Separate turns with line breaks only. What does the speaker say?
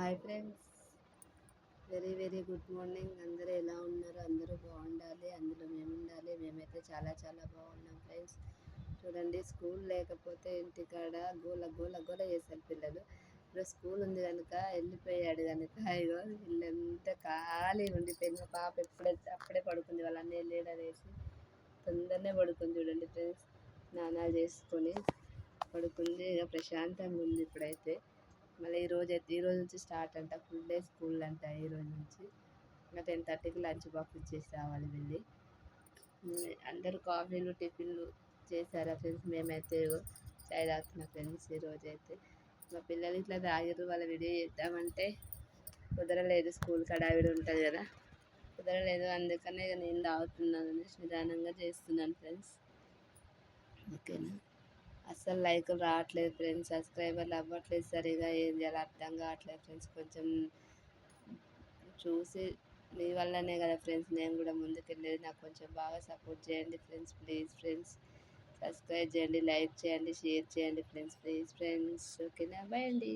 Hi friends, very very good morning. అందరూ ఎలా ఉన్నారు? అందరూ బాగుండాలి, అందులో మేము ఉండాలి. మేమైతే చాలా చాలా బాగున్నాం ఫ్రెండ్స్. చూడండి, స్కూల్ లేకపోతే ఇంటికాడ గోల గోల గోల చేశారు పిల్లలు. ఇప్పుడు స్కూల్ ఉంది కనుక వెళ్ళిపోయాడు కనుక ఇగో ఇల్లంతా ఖాళీ ఉండిపోయింది. మా పాప అప్పుడే పడుకుంది. వాళ్ళ అన్నీ లేడనేసి తొందరనే పడుకుంది. చూడండి ఫ్రెండ్స్, స్నానాలు చేసుకొని పడుకుంది. ఇక ప్రశాంతంగా ఉంది ఇప్పుడైతే. మళ్ళీ ఈ రోజు నుంచి స్టార్ట్ అంట, ఫుల్ డే స్కూల్ అంట ఈ రోజు నుంచి. ఇంకా 10:30కి లంచ్ బాక్స్ ఇచ్చేసి రావాలి వెళ్ళి. అందరూ కాఫీలు టిఫిన్లు చేశారా ఫ్రెండ్స్? మేమైతే చాయ్ తాగుతున్నా ఫ్రెండ్స్. ఈరోజైతే మా పిల్లలు ఇట్లా తాగిరు, వాళ్ళ వీడియో చేద్దామంటే కుదరలేదు. స్కూల్ హడావిడి ఉంటుంది కదా, కుదరలేదు. అందుకనే నేను తాగుతున్నాను, నిదానంగా చేస్తున్నాను ఫ్రెండ్స్. ఓకేనా? అస్సలు లైకులు రావట్లేదు ఫ్రెండ్స్, సబ్స్క్రైబర్లు అవ్వట్లేదు సరిగా. ఏం చేయాలో అర్థం కావట్లేదు ఫ్రెండ్స్. కొంచెం చూసి, మీ వల్లనే కదా ఫ్రెండ్స్ నేను కూడా ముందుకెళ్ళేది. నాకు కొంచెం బాగా సపోర్ట్ చేయండి ఫ్రెండ్స్. ప్లీజ్ ఫ్రెండ్స్, సబ్స్క్రైబ్ చేయండి, లైక్ చేయండి, షేర్ చేయండి ఫ్రెండ్స్. Please friends. ఓకేనా? బాయ్ అండి.